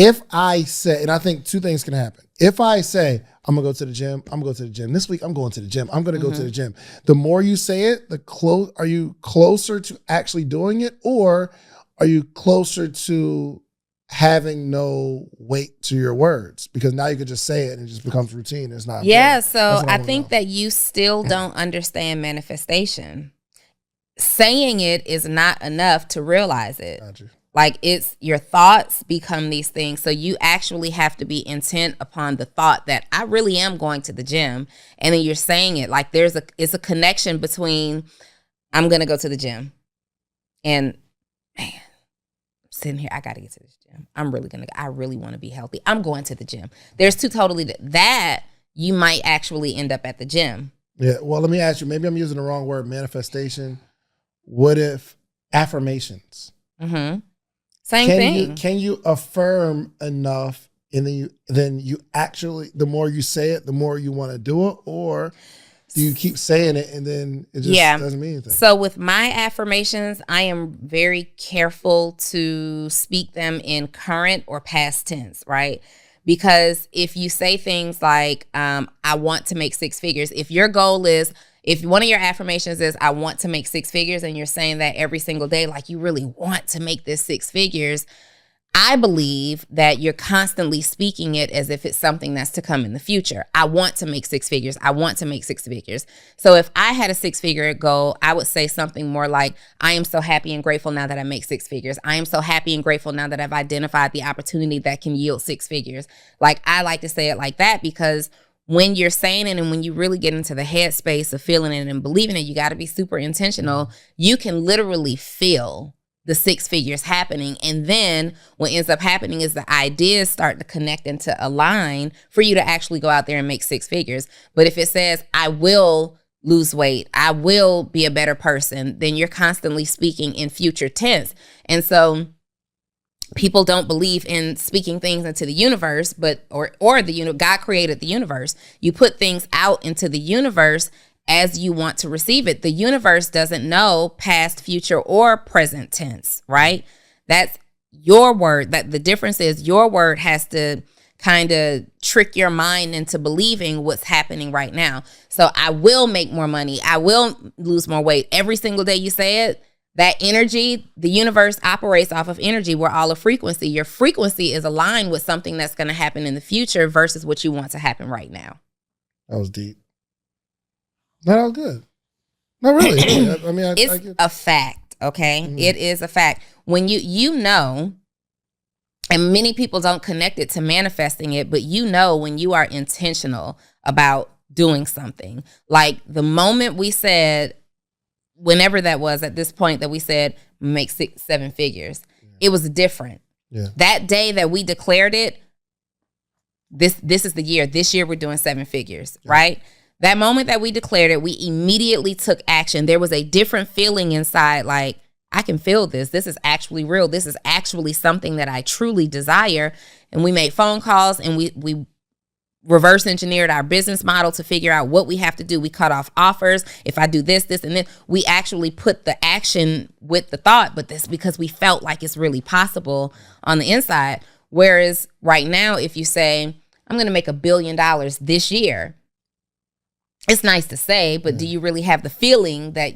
if I say, and I think two things can happen. If I say, I'm going to go to the gym, I'm going to go to the gym. This week, I'm going to the gym. I'm going to go to the gym. The more you say it, are you closer to actually doing it, or are you closer to having no weight to your words? Because now you could just say it and it just becomes routine. It's not. Yeah, important. so I think that you still don't understand manifestation. Saying it is not enough to realize it. Gotcha. Like, it's your thoughts become these things. So you actually have to be intent upon the thought that I really am going to the gym. And then you're saying it like it's a connection between I'm going to go to the gym and man, I'm sitting here. I got to get to this gym. I really want to be healthy. I'm going to the gym. There's two totally that you might actually end up at the gym. Yeah. Well, let me ask you, maybe I'm using the wrong word, manifestation. What if affirmations? Mm-hmm. Same thing. Can you affirm enough, and then you actually, the more you say it, the more you want to do it, or do you keep saying it and then it just doesn't mean anything? So with my affirmations, I am very careful to speak them in current or past tense, right? Because if you say things like, I want to make six figures, if your goal is, if one of your affirmations is, I want to make six figures, and you're saying that every single day, like you really want to make this six figures, I believe that you're constantly speaking it as if it's something that's to come in the future. I want to make six figures. I want to make six figures. So if I had a six-figure goal, I would say something more like, I am so happy and grateful now that I make six figures. I am so happy and grateful now that I've identified the opportunity that can yield six figures. Like, I like to say it like that, because when you're saying it and when you really get into the headspace of feeling it and believing it, you got to be super intentional. You can literally feel the six figures happening. And then what ends up happening is the ideas start to connect and to align for you to actually go out there and make six figures. But if it says, I will lose weight, I will be a better person, then you're constantly speaking in future tense. And so people don't believe in speaking things into the universe, but God created the universe. You put things out into the universe as you want to receive it. The universe doesn't know past, future, or present tense, right? That's your word. That the difference is your word has to kind of trick your mind into believing what's happening right now. So I will make more money. I will lose more weight. Every single day you say it, that energy, the universe operates off of energy. We're all a frequency. Your frequency is aligned with something that's going to happen in the future versus what you want to happen right now. That was deep. No, that was good. No, really. I mean, it's a fact, okay? Mm-hmm. It is a fact. When you know, and many people don't connect it to manifesting it, but you know when you are intentional about doing something. Like the moment we said, whenever that was at this point that we said make 6-7 figures, it was different. Yeah. That day that we declared it, this is the year. This year we're doing 7 figures, right? That moment that we declared it, we immediately took action. There was a different feeling inside, like, I can feel this. This is actually real. This is actually something that I truly desire. And we made phone calls and we reverse engineered our business model to figure out what we have to do. We cut off offers. If I do this, and then we actually put the action with the thought, but this because we felt like it's really possible on the inside. Whereas right now, if you say, I'm going to make $1 billion this year, it's nice to say, but do you really have the feeling that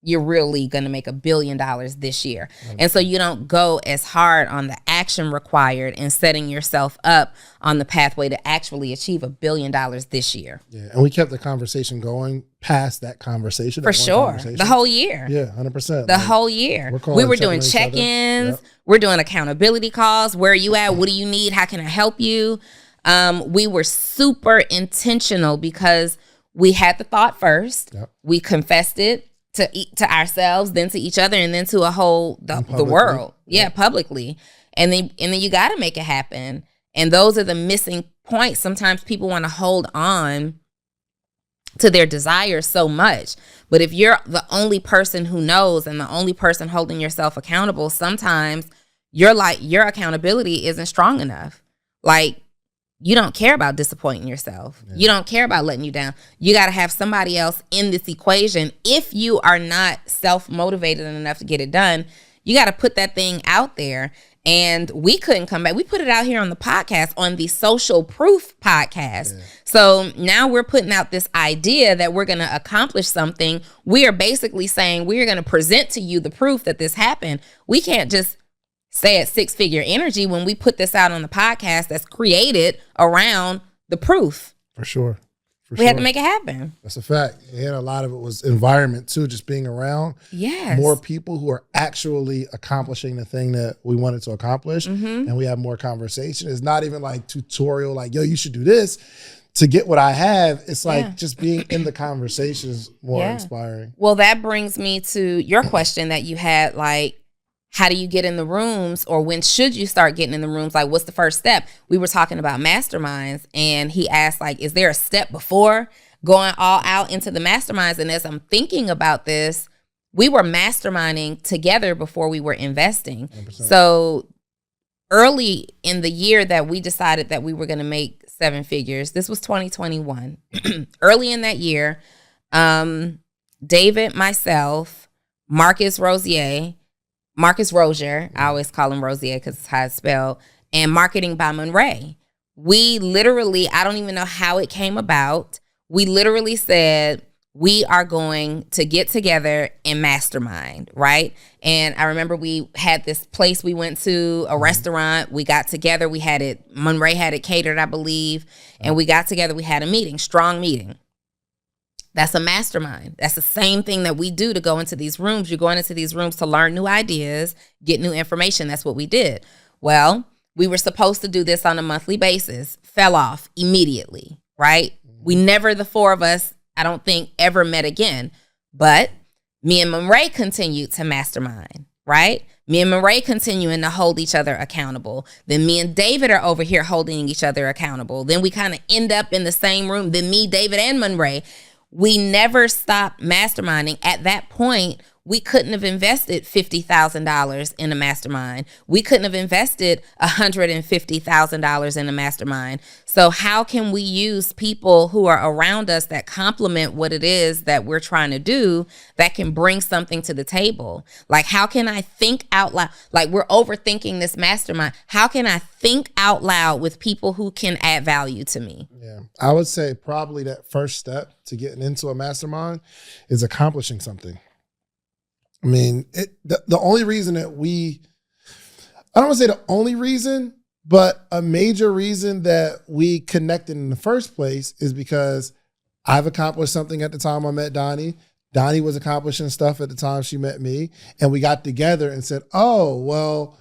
you're really going to make $1 billion this year? And so you don't go as hard on the action required and setting yourself up on the pathway to actually achieve $1 billion this year. Yeah. And we kept the conversation going past that conversation. For sure. The whole year. Yeah, 100%. The whole year. We were doing check-ins. Yep. We're doing accountability calls. Where are you at? What do you need? How can I help you? We were super intentional because we had the thought first. Yep. We confessed it to ourselves, then to each other, and then to the world. Yeah, publicly. And then you got to make it happen. And those are the missing points. Sometimes people want to hold on to their desires so much. But if you're the only person who knows and the only person holding yourself accountable, sometimes your accountability isn't strong enough. Like, you don't care about disappointing yourself. Yeah. You don't care about letting you down. You got to have somebody else in this equation. If you are not self-motivated enough to get it done, you got to put that thing out there. And we couldn't come back. We put it out here on the podcast, on the Social Proof podcast. Yeah. So now we're putting out this idea that we're going to accomplish something. We are basically saying we're going to present to you the proof that this happened. We can't just stay at 6-figure energy when we put this out on the podcast that's created around the proof. For sure. We had to make it happen. That's a fact. And a lot of it was environment too, just being around more people who are actually accomplishing the thing that we wanted to accomplish. And we have more conversation. It's not even like tutorial, like, yo, you should do this to get what I have. It's like just being in the conversation is more inspiring. Well, that brings me to your question that you had, like, how do you get in the rooms, or when should you start getting in the rooms? Like, what's the first step? We were talking about masterminds, and he asked, like, is there a step before going all out into the masterminds? And as I'm thinking about this, we were masterminding together before we were investing. 100%. So early in the year that we decided that we were going to make 7 figures, this was 2021. Early in that year, David, myself, Marcus Rozier, I always call him Rozier because it's how it's spelled, and Marketing by Monray. We literally, I don't even know how it came about. We literally said, we are going to get together and mastermind, right? And I remember we had this place we went to, a restaurant. We got together. Monray had it catered, I believe. And we got together. We had a meeting, strong meeting. That's a mastermind. That's the same thing that we do to go into these rooms. You're going into these rooms to learn new ideas, get new information. That's what we did. Well, we were supposed to do this on a monthly basis, fell off immediately, right? We never, the four of us, I don't think, ever met again. But me and Monray continued to mastermind, right? Me and Monray continuing to hold each other accountable. Then me and David are over here holding each other accountable. Then we kind of end up in the same room. Then me, David, and Monray. We never stopped masterminding. At that point, we couldn't have invested $50,000 in a mastermind. We couldn't have invested $150,000 in a mastermind. So how can we use people who are around us that complement what it is that we're trying to do, that can bring something to the table? Like, how can I think out loud? Like, we're overthinking this mastermind. How can I think out loud with people who can add value to me? Yeah, I would say probably that first step to getting into a mastermind is accomplishing something. I mean, the only reason that I don't want to say the only reason, but a major reason that we connected in the first place is because I've accomplished something at the time I met Donni. Donni was accomplishing stuff at the time she met me. And we got together and said, oh, well,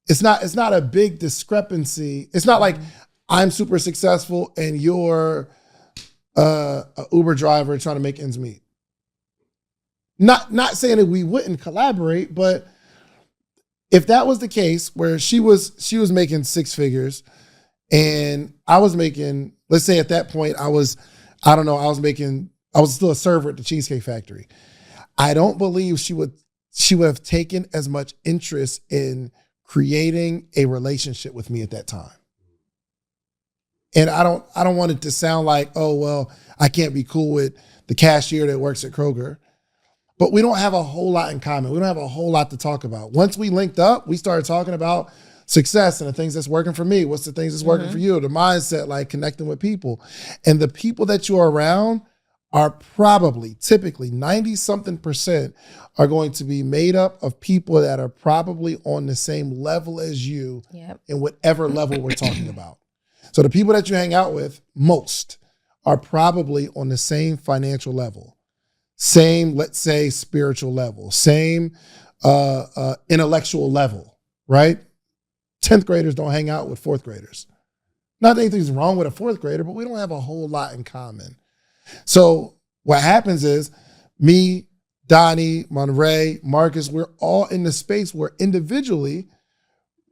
it's not a big discrepancy. It's not like I'm super successful and you're a Uber driver trying to make ends meet. Not saying that we wouldn't collaborate, but if that was the case where she was making 6 figures and I was making, let's say at that point I was still a server at the Cheesecake Factory. I don't believe she would have taken as much interest in creating a relationship with me at that time. And I don't want it to sound like, oh, well, I can't be cool with the cashier that works at Kroger. But we don't have a whole lot in common. We don't have a whole lot to talk about. Once we linked up, we started talking about success and the things that's working for me. What's the things that's working for you? The mindset, like connecting with people. And the people that you're around are probably, typically 90-something% are going to be made up of people that are probably on the same level as you in whatever level we're talking about. So the people that you hang out with, most, are probably on the same financial level. Same, let's say, spiritual level, same intellectual level, right? 10th graders don't hang out with 4th graders. Not that anything's wrong with a 4th grader, but we don't have a whole lot in common. So what happens is me, Donni, Monray, Marcus, we're all in the space where individually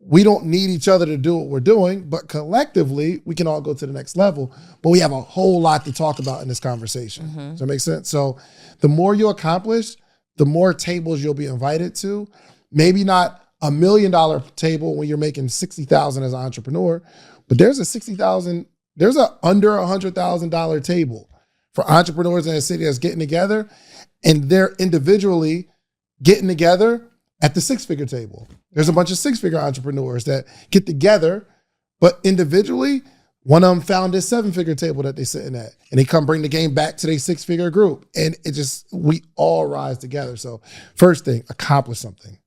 we don't need each other to do what we're doing, but collectively we can all go to the next level. But we have a whole lot to talk about in this conversation. Does that make sense? So the more you accomplish, the more tables you'll be invited to. Maybe not $1 million table when you're making $60,000 as an entrepreneur, but there's a under $100,000 table for entrepreneurs in a city that's getting together, and they're individually getting together at the six-figure table. There's a bunch of six-figure entrepreneurs that get together, but individually, one of them found this seven-figure table that they're sitting at, and they come bring the game back to their six-figure group. And we all rise together. So first thing, accomplish something.